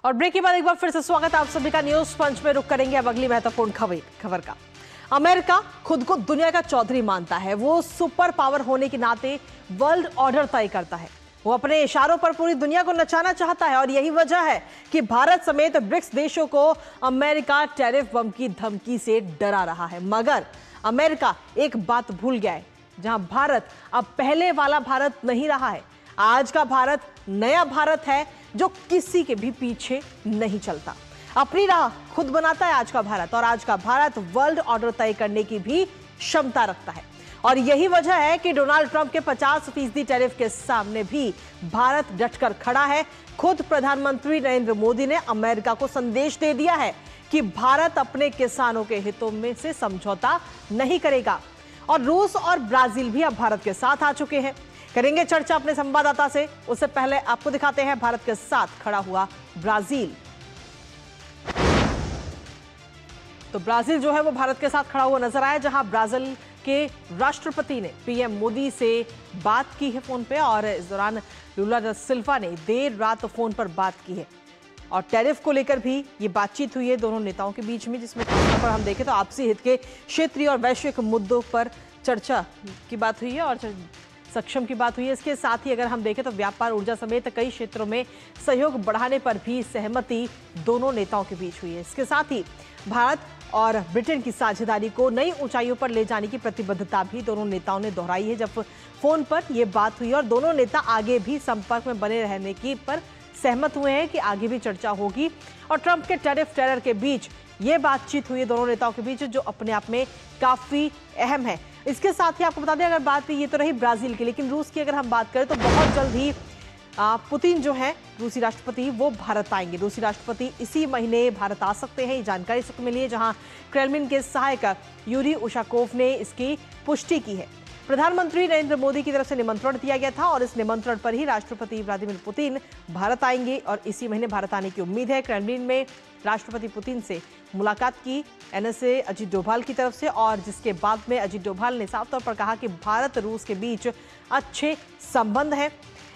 और ब्रेक के बाद एक बार फिर से स्वागत है आप सभी का। न्यूज पंच में रुक करेंगे अब अगली महत्वपूर्ण खबर का। अमेरिका खुद को दुनिया का चौधरी मानता है। वो सुपर पावर होने के नाते वर्ल्ड ऑर्डर तय करता है। वो अपने इशारों पर पूरी दुनिया को नचाना चाहता है और यही वजह है कि भारत समेत ब्रिक्स देशों को अमेरिका टैरिफ बम की धमकी से डरा रहा है। मगर अमेरिका एक बात भूल गया है, जहां भारत अब पहले वाला भारत नहीं रहा है। आज का भारत नया भारत है जो किसी के भी पीछे नहीं चलता, अपनी राह खुद बनाता है आज का भारत। और आज का भारत वर्ल्ड ऑर्डर तय करने की भी क्षमता रखता है और यही वजह है कि डोनाल्ड ट्रंप के 50% टैरिफ के सामने भी भारत डटकर खड़ा है। खुद प्रधानमंत्री नरेंद्र मोदी ने अमेरिका को संदेश दे दिया है कि भारत अपने किसानों के हितों में से समझौता नहीं करेगा। और रूस और ब्राजील भी अब भारत के साथ आ चुके हैं। करेंगे चर्चा अपने संवाददाता से, उससे पहले आपको दिखाते हैं भारत के साथ खड़ा हुआ ब्राजील। तो ब्राजील जो है वो भारत के साथ खड़ा हुआ नजर आया, जहां ब्राजील के राष्ट्रपति ने पीएम मोदी से बात की है फोन पे और इस दौरान लुला दा सिल्वा ने देर रात फोन पर बात की है और टैरिफ को लेकर भी ये बातचीत हुई है दोनों नेताओं के बीच में, जिसमें खासतौर पर हम देखें तो आपसी हित के क्षेत्रीय और वैश्विक मुद्दों पर चर्चा की बात हुई है और सक्षम की बात हुई है। इसके साथ ही अगर हम देखें तो व्यापार, ऊर्जा समेत कई क्षेत्रों में सहयोग बढ़ाने पर भी सहमति दोनों नेताओं के बीच हुई है। इसके साथ ही भारत और ब्रिटेन की साझेदारी को नई ऊंचाइयों पर ले जाने की प्रतिबद्धता भी दोनों नेताओं ने दोहराई है। जब फोन पर यह बात हुई और दोनों नेता आगे भी संपर्क में बने रहने की पर सहमत हुए हैं कि आगे भी चर्चा होगी। और ट्रंप के टैरिफ टेरर के बीच ये बातचीत हुई है दोनों नेताओं के बीच, जो अपने आप में काफी अहम है। इसके साथ ही आपको बता दें, अगर बात ये तो रही ब्राजील की, लेकिन रूस की अगर हम बात करें तो बहुत जल्द ही पुतिन जो है रूसी राष्ट्रपति वो भारत आएंगे। रूसी राष्ट्रपति इसी महीने भारत आ सकते हैं, ये जानकारी इस वक्त मिली है, जहां क्रेमलिन के सहायक यूरी उशाकोव ने इसकी पुष्टि की है। प्रधानमंत्री नरेंद्र मोदी की तरफ से निमंत्रण दिया गया था और इस निमंत्रण पर ही राष्ट्रपति व्लादिमीर पुतिन भारत आएंगे और इसी महीने भारत आने की उम्मीद है। क्रेमलिन में राष्ट्रपति पुतिन से मुलाकात की एनएसए अजीत डोभाल की तरफ से, और जिसके बाद में अजीत डोभाल ने साफ तौर पर कहा कि भारत रूस के बीच अच्छे संबंध हैं।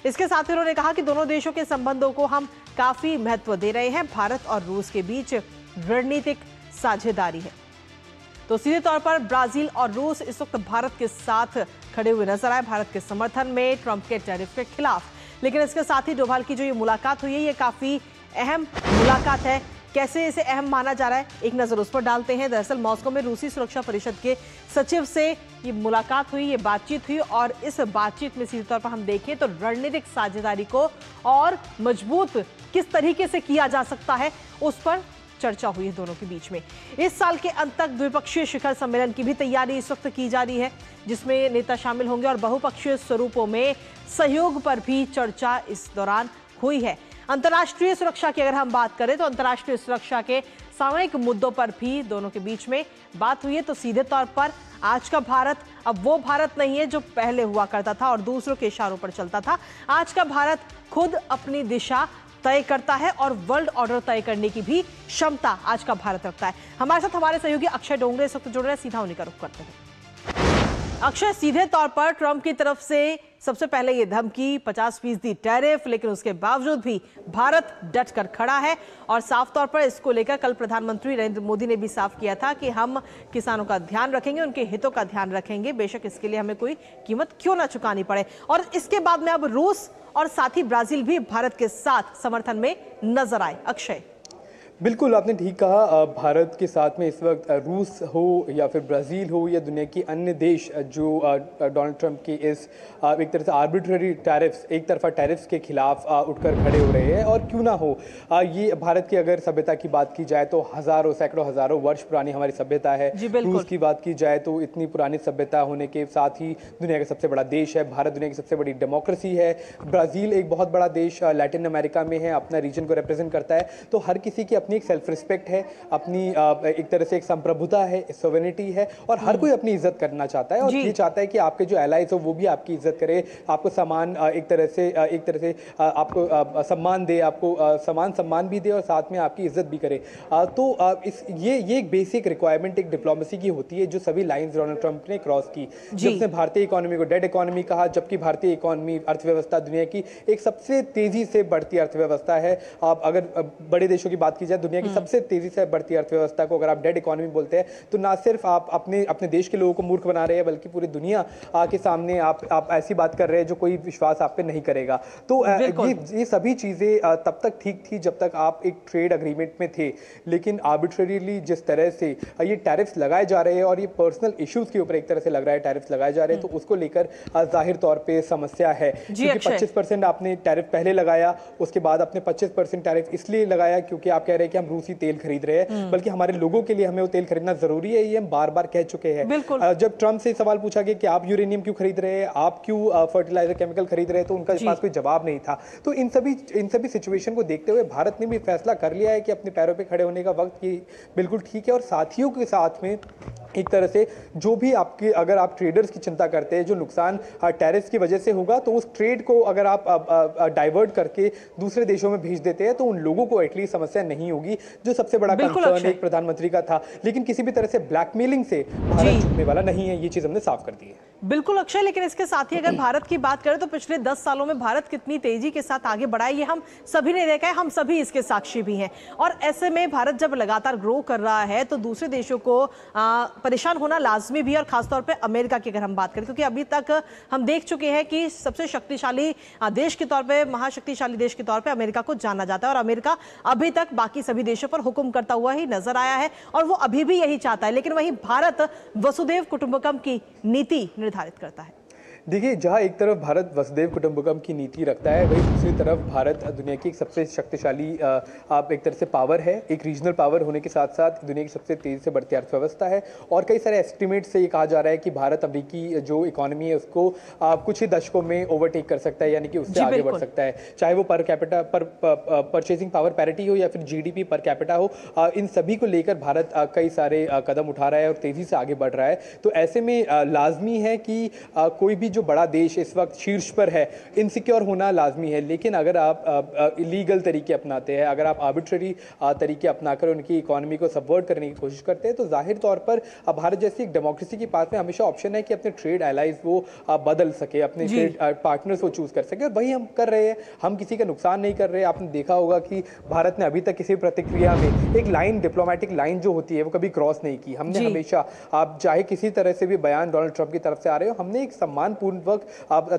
इसके साथ ही उन्होंने कहा कि दोनों देशों के संबंधों को हम काफी महत्व दे रहे हैं। भारत और रूस के बीच रणनीतिक साझेदारी है। तो सीधे तौर पर ब्राजील और रूस इस वक्त भारत के साथ खड़े हुए नजर आए, भारत के समर्थन में ट्रंप के टैरिफ के खिलाफ। लेकिन इसके साथ ही डोभाल की जो ये मुलाकात हुई है, ये काफी अहम मुलाकात है। कैसे इसे अहम माना जा रहा है, एक नजर उस पर डालते हैं। दरअसल मॉस्को में रूसी सुरक्षा परिषद के सचिव से ये मुलाकात हुई, ये बातचीत हुई और इस बातचीत में सीधे तौर पर हम देखें तो रणनीतिक साझेदारी को और मजबूत किस तरीके से किया जा सकता है उस पर चर्चा हुई है दोनों के बीच में। इस साल के अंत तक द्विपक्षीय शिखर सम्मेलन की भी तैयारी इस वक्त की जा रही है, जिसमें नेता शामिल होंगे और बहुपक्षीय स्वरूपों में सहयोग पर भी चर्चा इस दौरान हुई है। अंतर्राष्ट्रीय सुरक्षा की अगर हम बात करें तो अंतर्राष्ट्रीय सुरक्षा के सामयिक मुद्दों पर भी दोनों के बीच में बात हुई है। तो सीधे तौर पर आज का भारत अब वो भारत नहीं है जो पहले हुआ करता था और दूसरों के इशारों पर चलता था। आज का भारत खुद अपनी दिशा तय करता है और वर्ल्ड ऑर्डर तय करने की भी क्षमता आज का भारत रखता है। हमारे साथ हमारे सहयोगी अक्षय डोंगरे इस वक्त जुड़ रहे हैं, सीधा उन्हीं का रुख करते हैं। अक्षय, सीधे तौर पर ट्रंप की तरफ से सबसे पहले ये धमकी 50% टैरिफ, लेकिन उसके बावजूद भी भारत डट कर खड़ा है और साफ तौर पर इसको लेकर कल प्रधानमंत्री नरेंद्र मोदी ने भी साफ किया था कि हम किसानों का ध्यान रखेंगे, उनके हितों का ध्यान रखेंगे, बेशक इसके लिए हमें कोई कीमत क्यों ना चुकानी पड़े। और इसके बाद में अब रूस और साथ ही ब्राजील भी भारत के साथ समर्थन में नजर आए। अक्षय, बिल्कुल आपने ठीक कहा। भारत के साथ में इस वक्त रूस हो या फिर ब्राज़ील हो या दुनिया की अन्य देश जो डोनाल्ड ट्रंप की इस एक तरह से आर्बिट्ररी टैरिफ्स, एक तरफा टैरिफ्स के खिलाफ उठकर खड़े हो रहे हैं। और क्यों ना हो, ये भारत की अगर सभ्यता की बात की जाए तो हज़ारों सैकड़ों हज़ारों वर्ष पुरानी हमारी सभ्यता है। रूस की बात की जाए तो इतनी पुरानी सभ्यता होने के साथ ही दुनिया का सबसे बड़ा देश है। भारत दुनिया की सबसे बड़ी डेमोक्रेसी है। ब्राज़ील एक बहुत बड़ा देश लैटिन अमेरिका में है, अपना रीजन को रिप्रेजेंट करता है। तो हर किसी की अपनी एक सेल्फ रिस्पेक्ट है, अपनी एक तरह से एक संप्रभुता है, सॉवरेनिटी है, और हर कोई अपनी इज्जत करना चाहता है और ये चाहता है कि आपके जो एलाइज हो वो भी आपकी इज्जत करे, आपको समान एक तरह से आपको सम्मान दे, आपको सम्मान भी दे और साथ में आपकी इज्जत भी करे। तो ये एक बेसिक रिक्वायरमेंट एक डिप्लोमेसी की होती है जो सभी लाइंस डोनाल्ड ट्रंप ने क्रॉस की। जब उसने भारतीय इकोनॉमी को डेड इकोनॉमी कहा, जबकि भारतीय इकोनॉमी अर्थव्यवस्था दुनिया की एक सबसे तेजी से बढ़ती अर्थव्यवस्था है। आप अगर बड़े देशों की बात की जाए, दुनिया की सबसे तेजी से बढ़ती अर्थव्यवस्था को अगर आप डेड इकोनॉमी बोलते हैं तो ना सिर्फ आप अपने देश के लोगों को मूर्ख बना रहे हैं, बल्कि पूरी दुनिया के सामने आप ऐसी बात कर रहे हैं जो कोई विश्वास आप पे नहीं करेगा। तो ये सभी चीजें तब तक ठीक थी जब तक आप एक ट्रेड अग्रीमेंट में थे, लेकिन आर्बिट्रेरीली जिस तरह से ये टैरिफ्स लगाए जा रहे हैं और ये पर्सनल इश्यूज के ऊपर एक तरह से लग रहा है टैरिफ्स लगाए जा रहे हैं, तो उसको लेकर जाहिर तौर पे समस्या है। क्योंकि 25% आपने टैरिफ पहले लगाया, उसके बाद आपने 25% टैरिफ इसलिए लगाया क्योंकि आप कह रहे हैं कि हम रूसी तेल खरीद रहे हैं, बल्कि हमारे लोगों के लिए हमें वो तेल खरीदना जरूरी है, ये हम बार बार कह चुके हैं। जब ट्रंप से सवाल पूछा गया कि आप यूरेनियम क्यों खरीद रहे हैं, आप क्यों फर्टिलाइजर केमिकल खरीद रहे हैं, तो उनका पास कोई जवाब नहीं था। तो इन सभी सिचुएशन को देखते हुए भारत ने भी फैसला कर लिया है कि अपने पैरों पे खड़े होने का वक्त ये बिल्कुल ठीक है, और साथियों के साथ में एक तरह से जो भी आपके, अगर आप ट्रेडर्स की चिंता करते हैं, जो नुकसान टैरिफ्स की वजह से होगा, तो उस ट्रेड को अगर आप डाइवर्ट करके दूसरे देशों में भेज देते हैं तो उन लोगों को एटलीस्ट समस्या नहीं होगी, जो सबसे बड़ा कंसर्न एक प्रधानमंत्री का था। लेकिन किसी भी तरह से ब्लैकमेलिंग से भारत झुकने वाला नहीं है, ये चीज हमने साफ कर दी है। बिल्कुल अक्षय, लेकिन इसके साथ ही अगर भारत की बात करें तो पिछले 10 सालों में भारत कितनी तेजी के साथ आगे बढ़ा है ये हम सभी ने देखा है, हम सभी इसके साक्षी भी हैं। और ऐसे में भारत जब लगातार ग्रो कर रहा है तो दूसरे देशों को परेशान होना लाजमी भी है, और खासतौर पे अमेरिका की अगर हम बात करें, क्योंकि अभी तक हम देख चुके हैं कि सबसे शक्तिशाली देश के तौर पे, महाशक्तिशाली देश के तौर पे अमेरिका को जाना जाता है, और अमेरिका अभी तक बाकी सभी देशों पर हुक्म करता हुआ ही नजर आया है और वो अभी भी यही चाहता है। लेकिन वहीं भारत वसुधैव कुटुंबकम की नीति निर्धारित करता है। देखिए, जहां एक तरफ भारत वसुधैव कुटुंबकम की नीति रखता है, वहीं दूसरी तरफ भारत दुनिया की एक सबसे शक्तिशाली आप एक तरह से पावर है, एक रीजनल पावर होने के साथ साथ दुनिया की सबसे तेजी से बढ़ती अर्थव्यवस्था है। और कई सारे एस्टिमेट से ये कहा जा रहा है कि भारत अमेरिकी जो इकोनॉमी है उसको कुछ ही दशकों में ओवरटेक कर सकता है, यानी कि उससे आगे बढ़ सकता है, चाहे वो per capita purchasing power parity हो या फिर जीडीपी पर कैपिटा हो। इन सभी को लेकर भारत कई सारे कदम उठा रहा है और तेजी से आगे बढ़ रहा है। तो ऐसे में लाजमी है कि कोई भी जो बड़ा देश इस वक्त शीर्ष पर है, इनसिक्योर होना लाजमी है। लेकिन अगर आप इलीगल तरीके अपनाते हैं, अगर आप आर्बिट्ररी तरीके अपनाकर उनकी इकोनॉमी को सबवर्ट करने की कोशिश करते हैं, तो जाहिर तौर पर भारत जैसी एक डेमोक्रेसी के पास में हमेशा ऑप्शन है कि अपने ट्रेड एलाइज वो बदल सके, अपने ट्रेड पार्टनर्स वो चूज कर सके, और वही हम कर रहे हैं। हम किसी का नुकसान नहीं कर रहे। आपने देखा होगा कि भारत ने अभी तक किसी प्रतिक्रिया में एक लाइन, डिप्लोमेटिक लाइन जो होती है, वो कभी क्रॉस नहीं की। हमने हमेशा, आप चाहे किसी तरह से भी बयान डोनाल्ड ट्रंप की तरफ से आ रहे हो, हमने एक सम्मानपूर्वक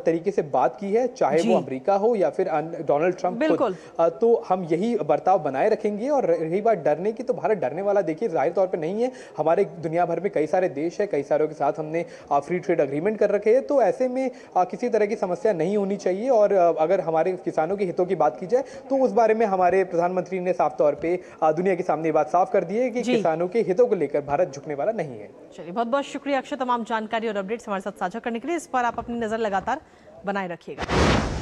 तरीके से बात की है, चाहे वो अमेरिका हो या फिर डोनाल्ड ट्रंप खुद। तो हम यही बर्ताव बनाए रखेंगे। और रही बात डरने की, तो भारत डरने वाला देखिए जाहिर तौर पे नहीं है। हमारे दुनिया भर में कई सारे देश है, कई सारों के साथ हमने फ्री ट्रेड अग्रीमेंट कर रखे हैं, तो ऐसे में किसी तरह की समस्या नहीं होनी चाहिए। और अगर हमारे किसानों के हितों की बात की जाए तो उस बारे में हमारे प्रधानमंत्री ने साफ तौर पे दुनिया के सामने बात साफ कर दी है कि किसानों के हितों को लेकर भारत झुकने वाला नहीं है। चलिए, बहुत बहुत शुक्रिया अक्षय, तमाम जानकारी और अपडेट्स हमारे साथ साझा करने के लिए। इस पर आप अपनी नजर लगातार बनाए रखिएगा।